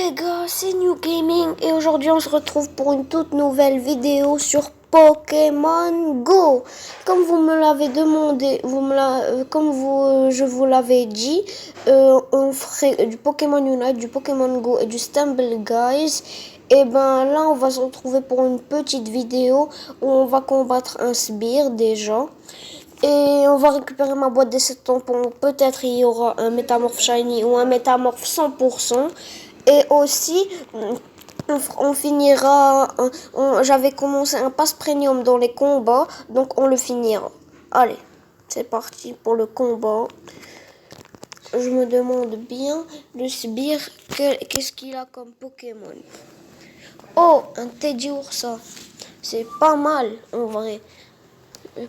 les gars, c'est New Gaming et aujourd'hui on se retrouve pour une toute nouvelle vidéo sur Pokémon Go. Comme vous me l'avez demandé, je vous l'avais dit, on ferait du Pokémon Unite, du Pokémon Go et du Stumble Guys. Et ben là on va se retrouver pour une petite vidéo où on va combattre un sbire déjà. Et on va récupérer ma boîte d'essai tampons. Peut-être il y aura un métamorphe shiny ou un métamorphe 100%. Et aussi, on finira. J'avais commencé un pass premium dans les combats. Donc on le finira. Allez, c'est parti pour le combat. Je me demande bien, le sbire, qu'est-ce qu'il a comme Pokémon? Oh, un Teddiursa. C'est pas mal en vrai.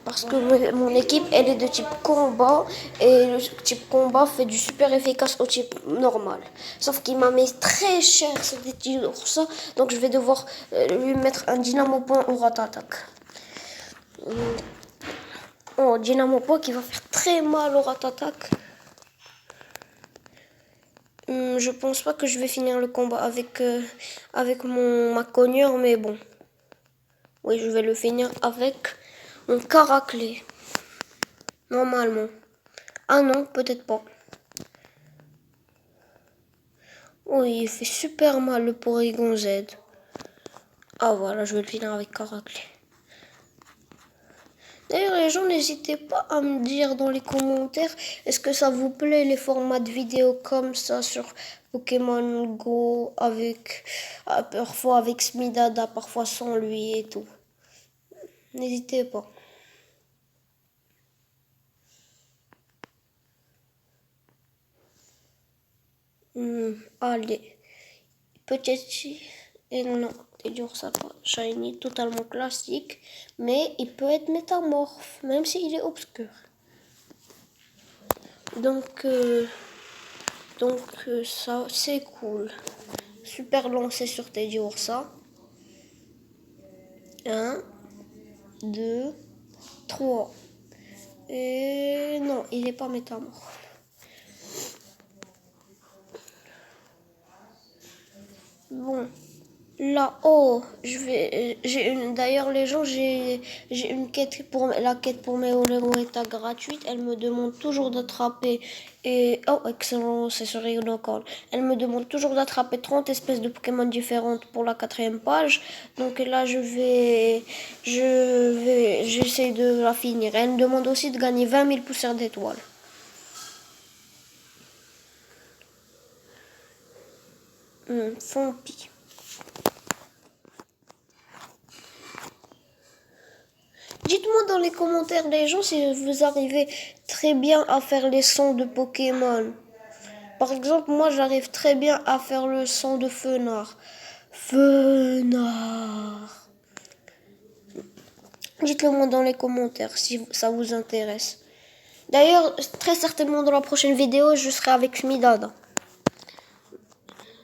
Parce que mon équipe, elle est de type combat. Et le type combat fait du super efficace au type normal. Sauf qu'il m'a mis très cher ce petit ours. Donc je vais devoir lui mettre un dynamo point au rat-attaque. Oh, dynamo point qui va faire très mal au rat-attaque. Je pense pas que je vais finir le combat avec ma cogneur, mais bon. Oui, je vais le finir avec mon caraclé. Normalement. Ah non, peut-être pas. Oui, il fait super mal le Porygon Z. Ah voilà, je vais le finir avec Caraclé. D'ailleurs, les gens, n'hésitez pas à me dire dans les commentaires, est-ce que ça vous plaît les formats de vidéos comme ça sur Pokémon Go, parfois avec Smidada, parfois sans lui et tout. N'hésitez pas. Allez, peut-être si... Et non, Teddiursa pas shiny, totalement classique, mais il peut être métamorphe, même s'il est obscur. Donc ça, c'est cool. Super lancé sur Teddiursa. 1, 2, 3. Et non, il n'est pas métamorphe. Bon. Là, oh, d'ailleurs, les gens, j'ai une quête la quête pour mes Olegorita gratuite. Elle me demande toujours d'attraper, oh, excellent, c'est sur Call. Elle me demande toujours d'attraper 30 espèces de Pokémon différentes pour la 4e page. Donc là, j'essaie de la finir. Elle me demande aussi de gagner 20 000 poussières d'étoiles. Fompi. Dites-moi dans les commentaires les gens si vous arrivez très bien à faire les sons de Pokémon. Par exemple, moi j'arrive très bien à faire le son de Fenard. Fenard. Dites-le moi dans les commentaires si ça vous intéresse. D'ailleurs, très certainement dans la prochaine vidéo, je serai avec Smidada.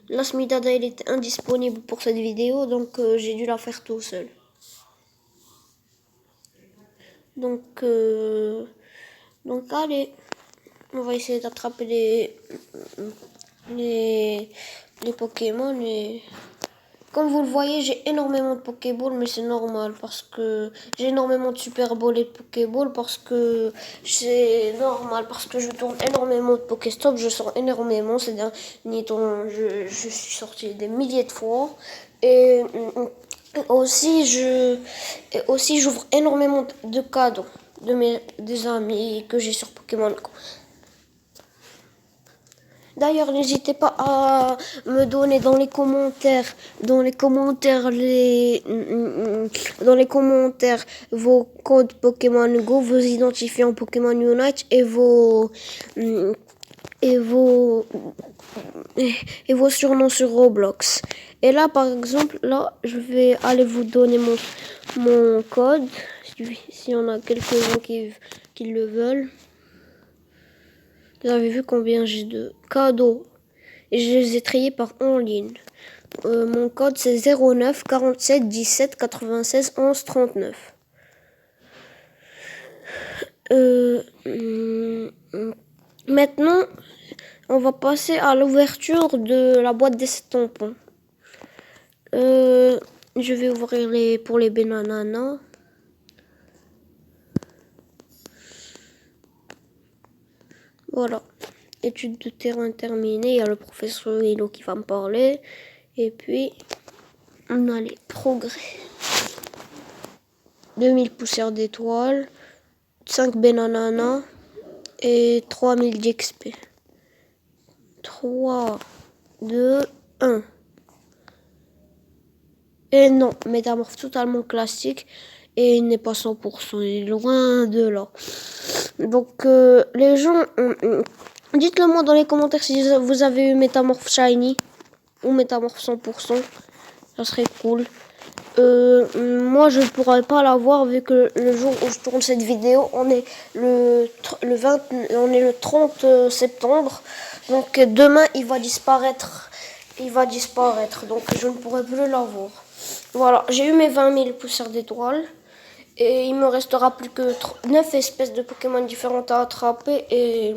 La Smidada, elle était indisponible pour cette vidéo, donc j'ai dû la faire tout seul. Donc allez, on va essayer d'attraper les Pokémon. Et comme vous le voyez, j'ai énormément de Pokéball, mais c'est normal parce que j'ai énormément de Super Ball et de Pokéball parce que c'est normal parce que je tourne énormément de Pokéstop, je sors énormément. C'est dernier temps, je suis sorti des milliers de fois et aussi j'ouvre énormément de cadeaux des amis que j'ai sur Pokémon Go. D'ailleurs, n'hésitez pas à me donner dans les commentaires vos codes Pokémon Go, vos identifiants Pokémon Unite et vos surnoms sur Roblox. Et là, par exemple, là, je vais aller vous donner mon code, s'il y en a quelques-uns qui le veulent. Vous avez vu combien j'ai de cadeaux. Et je les ai triés par en ligne. Mon code c'est 09 47 17 96 11 39. Maintenant, on va passer à l'ouverture de la boîte des 7 tampons. Je vais ouvrir pour les Benananas. Voilà. Étude de terrain terminée. Il y a le professeur Hilo qui va me parler. Et puis, on a les progrès. 2000 poussières d'étoiles, 5 Benananas et 3000 d'XP. 3, 2, 1. Et non, métamorphe totalement classique. Et il n'est pas 100%, il est loin de là. Donc, les gens, dites-le moi dans les commentaires si vous avez eu métamorphe shiny ou métamorphe 100%. Ça serait cool. Moi, je ne pourrais pas l'avoir vu que le jour où je tourne cette vidéo, on est le 30 septembre. Donc, demain, il va disparaître. Donc, je ne pourrai plus l'avoir. Voilà, j'ai eu mes 20 000 poussières d'étoiles. Et il me restera plus que 9 espèces de Pokémon différentes à attraper. Et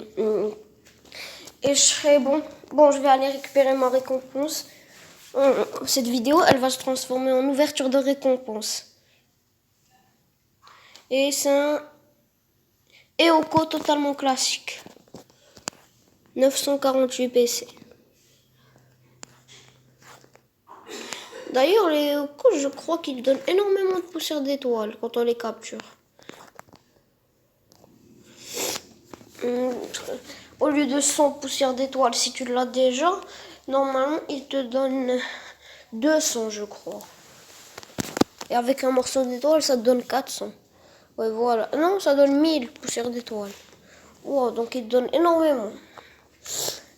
je serai bon. Bon, je vais aller récupérer ma récompense. Cette vidéo, elle va se transformer en ouverture de récompense. Et c'est un Eoko totalement classique. 948 PC. D'ailleurs, les Eoko, je crois qu'ils donnent énormément de poussière d'étoiles quand on les capture. Au lieu de 100 poussières d'étoiles, si tu l'as déjà, normalement, ils te donnent 200, je crois. Et avec un morceau d'étoile, ça te donne 400. Ouais, voilà. Non, ça donne 1000 poussières d'étoiles. Wow, donc ils te donnent énormément.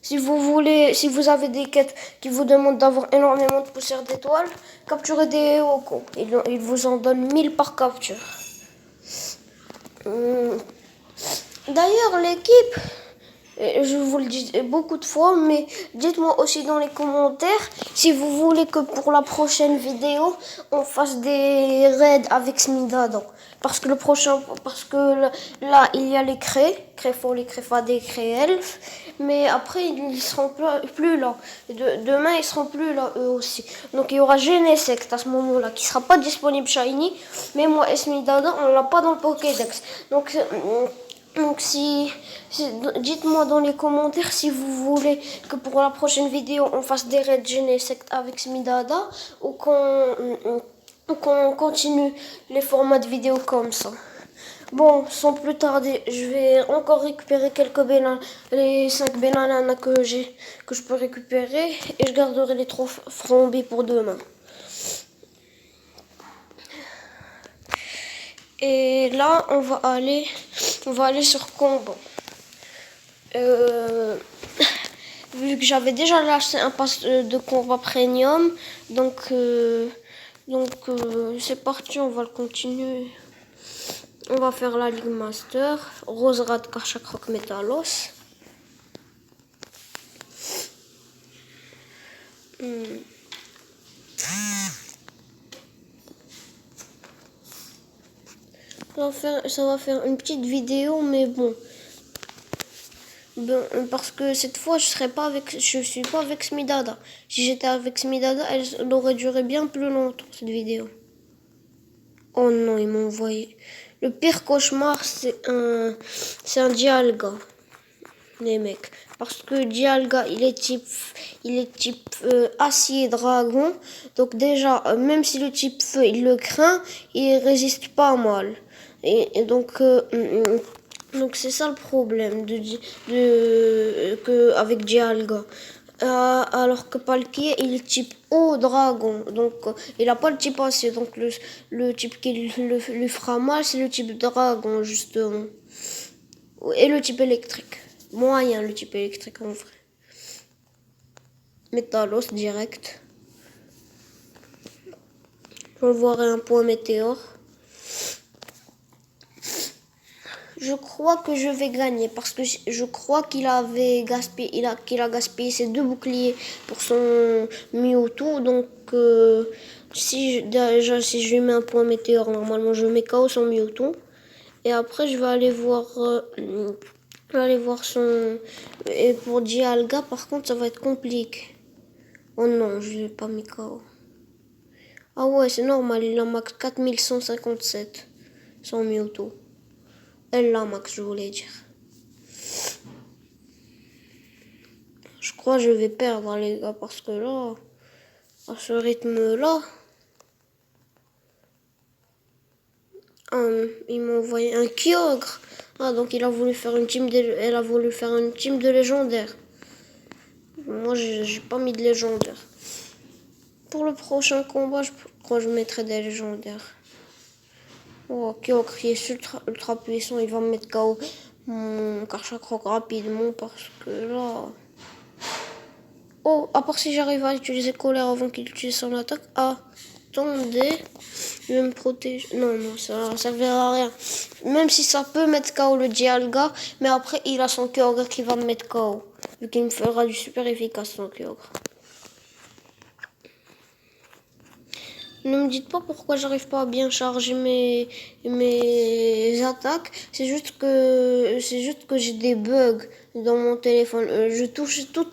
Si vous avez des quêtes qui vous demandent d'avoir énormément de poussières d'étoiles, capturez des Eoko. Ils vous en donnent 1000 par capture. D'ailleurs, l'équipe, je vous le dis beaucoup de fois, mais dites-moi aussi dans les commentaires si vous voulez que pour la prochaine vidéo, on fasse des raids avec Smidada. Parce que là, il y a les Créfort, les Créfadés, Créelf, mais après, ils seront plus là. Demain, ils seront plus là, eux aussi. Donc, il y aura Genesect à ce moment-là, qui sera pas disponible Shiny, mais moi et Smidada, on l'a pas dans le Pokédex. Donc, dites-moi dans les commentaires si vous voulez que pour la prochaine vidéo on fasse des raids Genesect avec Smidada ou qu'on continue les formats de vidéo comme ça. Bon, sans plus tarder, je vais encore récupérer les 5 Benananas que je peux récupérer et je garderai les 3 Frambis pour demain. Et là, on va aller sur combat. Vu que j'avais déjà lâché un pass de combat premium, donc c'est parti, on va le continuer. On va faire la Ligue Master, Roserade, Karchakroc, Metalos. Ça va faire une petite vidéo, mais bon. Parce que cette fois, je suis pas avec Smidada. Si j'étais avec Smidada, elle aurait duré bien plus longtemps, cette vidéo. Oh non, ils m'ont envoyé. Le pire cauchemar, c'est un Dialga. Les mecs. Parce que Dialga, il est type acier dragon. Donc déjà, même si le type feu, il le craint, il résiste pas mal. Et donc c'est ça le problème avec Dialga. Alors que Palkia, il est type eau dragon. Donc il n'a pas le type acier. Donc le type qui lui fera mal, c'est le type dragon, justement. Et le type électrique. Moyen, le type électrique en vrai. Metalos direct. J'envoierai un point météore. Je crois que je vais gagner parce que je crois qu'il a gaspillé ses 2 boucliers pour son Mewtwo. Donc si je lui mets un point météore, normalement je mets KO son Mewtwo. Et après je vais aller voir Je vais aller voir son... Et pour Dialga, par contre, ça va être compliqué. Oh non, je l'ai pas mis KO. Ah ouais, c'est normal, il a max 4157. Sans Mewtwo. Elle l'a max, je voulais dire. Je crois que je vais perdre, les gars, parce que là, à ce rythme-là, il m'a envoyé un Kyogre. Ah, donc il a voulu faire une team elle a voulu faire une team de légendaire. Moi, j'ai pas mis de légendaire. Pour le prochain combat, je crois que je mettrai des légendaires. Oh, Kyogre qui est ultra puissant, il va me mettre KO mon Karchakroc rapidement parce que là... Oh, à part si j'arrive à utiliser colère avant qu'il utilise son attaque. Ah, attendez, je vais me protéger. Non, non, ça ne servira à rien. Même si ça peut mettre KO le Dialga, mais après il a son Kyogre qui va me mettre KO. Vu qu'il me fera du super efficace son Kyogre. Ne me dites pas pourquoi j'arrive pas à bien charger mes attaques. C'est juste que j'ai des bugs dans mon téléphone. Je touche tous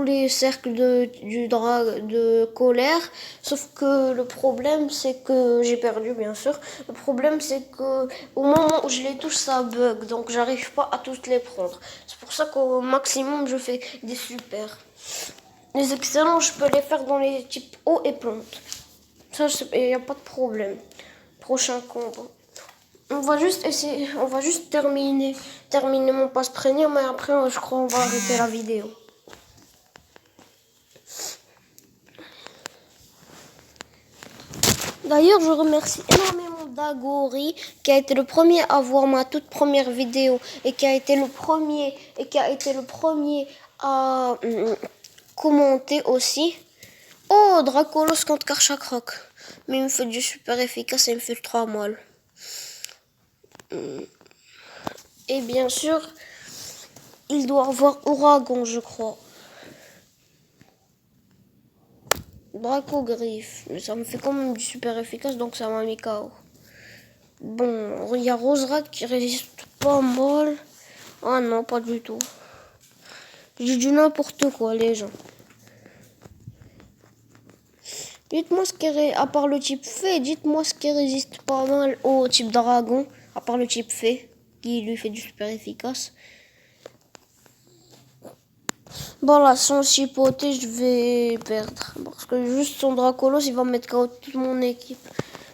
les cercles de colère. Sauf que le problème c'est que j'ai perdu bien sûr. Le problème c'est que au moment où je les touche ça bug. Donc j'arrive pas à toutes les prendre. C'est pour ça qu'au maximum je fais des super. Les excellents je peux les faire dans les types eau et plantes. Ça, il n'y a pas de problème. Prochain combat. On va juste essayer, on va juste terminer mon passe premium, mais après, je crois, on va arrêter la vidéo. D'ailleurs, je remercie énormément Dagori qui a été le premier à voir ma toute première vidéo et qui a été le premier à commenter aussi. Oh, Dracolos contre Karchakroc. Mais il me fait du super efficace et il me fait 3 molles. Et bien sûr, il doit avoir Ouragan, je crois. Dracogriffe. Mais ça me fait quand même du super efficace, donc ça m'a mis KO. Bon, il y a Roserad qui résiste pas mal. Ah non, pas du tout. J'ai du n'importe quoi, les gens. Dites-moi ce qui à part le type fée, dites-moi ce qui résiste pas mal au type dragon, à part le type fée, qui lui fait du super efficace. Bon là, sans chipoter, je vais perdre. Parce que juste son Dracolos, il va mettre KO toute mon équipe.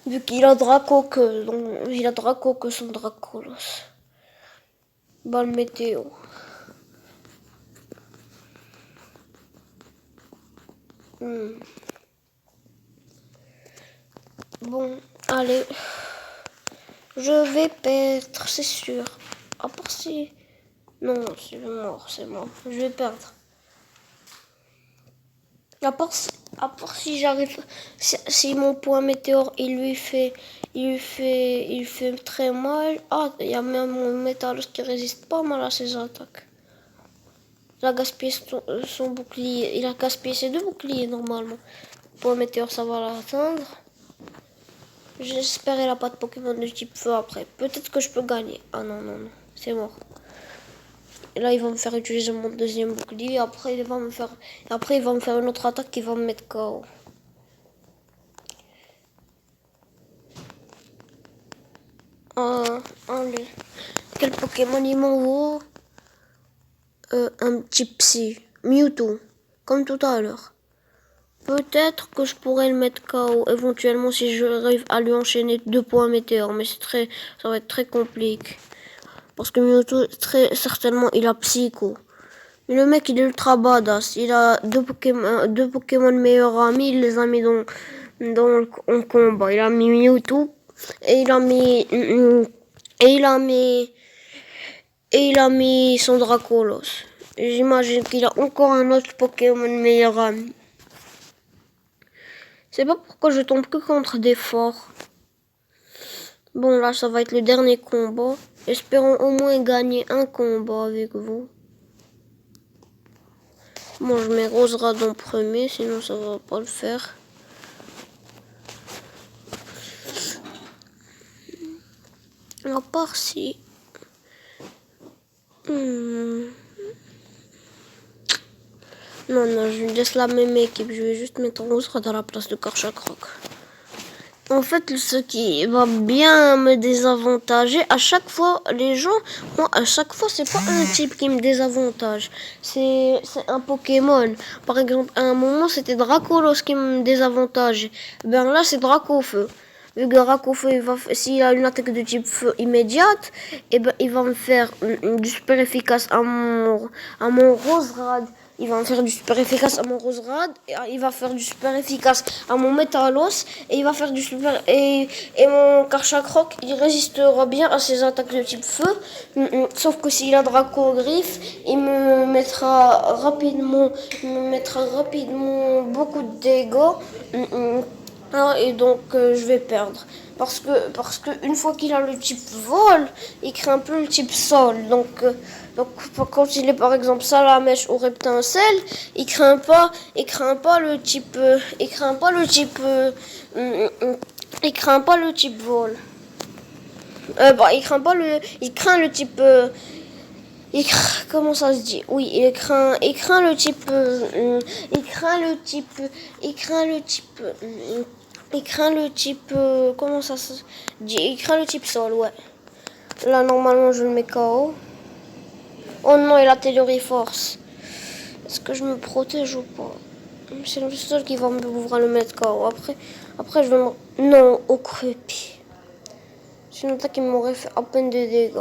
Vu qu'il a Draco que, donc, il a Draco que son Dracolos. Balle météo. Bon, allez. Je vais perdre, c'est sûr. À part si... Non, c'est mort, c'est mort. Je vais perdre. À part si j'arrive... Si mon point météore, il fait très mal. Ah, il y a même mon Métalos qui résiste pas mal à ses attaques. Il a gaspillé son bouclier. Il a gaspillé ses 2 boucliers normalement. Point météore, ça va l'atteindre. J'espère qu'il n'a pas de Pokémon de type feu après. Peut-être que je peux gagner. Ah non, non, non. C'est mort. Et là, il va me faire utiliser mon deuxième bouclier. Après, il va me faire une autre attaque qui va me mettre KO. Allez. Quel Pokémon il m'envoie? Un petit Psy. Mewtwo. Comme tout à l'heure. Peut-être que je pourrais le mettre KO éventuellement si j'arrive à lui enchaîner 2 points météores. Mais ça va être très compliqué. Parce que Mewtwo, très certainement, il a Psycho. Mais le mec, il est ultra badass. Il a 2 Pokémon meilleurs amis. Il les a mis en combat. Il a mis Mewtwo. Et il a mis son Dracolos. J'imagine qu'il a encore un autre Pokémon meilleur ami. C'est pas pourquoi je tombe que contre des forts. Bon, là, ça va être le dernier combat. Espérons au moins gagner un combat avec vous. Bon, je mets Roserad en premier, sinon ça va pas le faire. À part si... Hmm. Non, non, je laisse la même équipe. Je vais juste mettre Rosrad à la place de Karchakroc. En fait, ce qui va bien me désavantager, à chaque fois, les gens, moi, à chaque fois, c'est pas un type qui me désavantage. C'est un Pokémon. Par exemple, à un moment, c'était Dracolos qui me désavantageait. Ben là, c'est Dracofeu. Vu que Dracofeu, s'il a une attaque de type feu immédiate, et ben, il va me faire du super efficace à mon Roserad. Il va me faire du super efficace à mon Roserad, il va faire du super efficace à mon Metalos, et il va faire du super... Et mon Karchakroc, il résistera bien à ses attaques de type feu, sauf que s'il a Draco Griffe, il me mettra rapidement beaucoup de dégâts. Et donc je vais perdre. Parce que une fois qu'il a le type vol, il crée un peu le type sol. Donc quand il est par exemple Salamèche ou Reptincelle, il craint pas le type, il craint pas le type vol. Il craint le type. Comment ça se dit? Oui, il craint le type. Il craint le type. Il craint le type. Il craint le type. Comment ça se dit? Il craint le type sol, ouais. Là, normalement, je le mets KO. Oh non, il a Telluri Force. Est-ce que je me protège ou pas? C'est le seul qui va m'ouvrir le mettre KO. Après, je vais me. Non, au crépi. C'est une attaque qui m'aurait fait à peine de dégâts.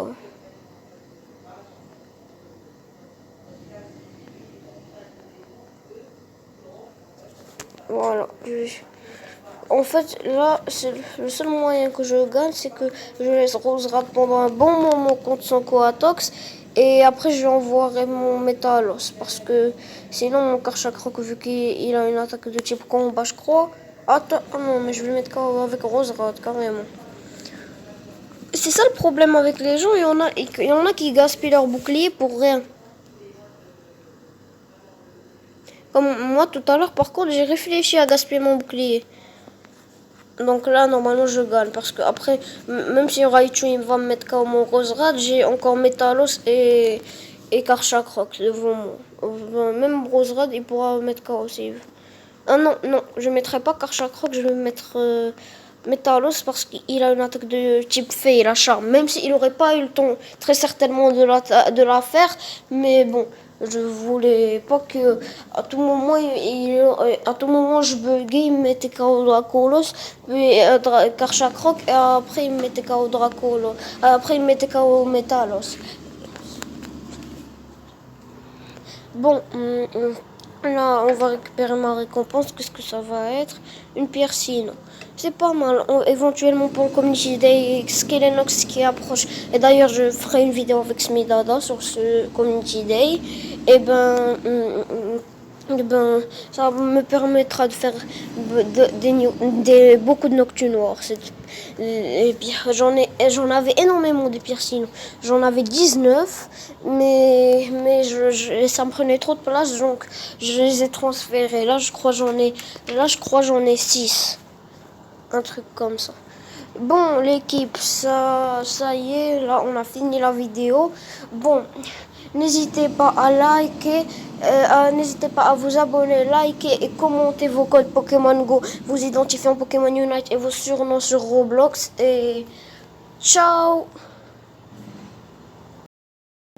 Voilà. En fait, là, c'est le seul moyen que je gagne, c'est que je laisse Roserad pendant un bon moment contre son Coatox. Et après, je lui envoierai mon Metalos. Parce que sinon, mon Karchakroc, vu qu'il a une attaque de type combat, je crois. Attends, oh non, mais je vais le mettre avec Roserad, carrément. C'est ça le problème avec les gens. Il y en a qui gaspillent leur bouclier pour rien. Comme moi, tout à l'heure, par contre, j'ai réfléchi à gaspiller mon bouclier. Donc là, normalement, je gagne. Parce que après, même si Raichu il va me mettre KO mon Roserad, j'ai encore Metalos et Karchakroc devant moi. Même Roserad, il pourra mettre KO s'il veut. Ah non, non, je ne mettrai pas Karchakroc, je vais mettre Metalos parce qu'il a une attaque de type fée, il a charme. Même s'il n'aurait pas eu le temps, très certainement, de la faire. Mais bon, je voulais pas que à tout moment, je buguais, il me mettait KO Dracolos, puis Karchakroc, et après il me mettait KO Dracolos. Après il me mettait KO Metalos. Bon, là, on va récupérer ma récompense. Qu'est-ce que ça va être? Une pierre sinon. C'est pas mal. Éventuellement pour le Community Day, Skelenox qui approche. Et d'ailleurs, je ferai une vidéo avec Smidada sur ce Community Day. Et ben, ça me permettra de faire beaucoup de Noctu noirs. J'en avais énormément de pierres sinon. J'en avais 19, mais ça me prenait trop de place, donc je les ai transférés. Là, je crois j'en ai 6. Un truc comme ça. Bon, l'équipe, ça y est, là, on a fini la vidéo. Bon, n'hésitez pas à liker, n'hésitez pas à vous abonner, liker et commenter vos codes Pokémon Go, vous identifiant Pokémon Unite et vos surnoms sur Roblox. Et ciao!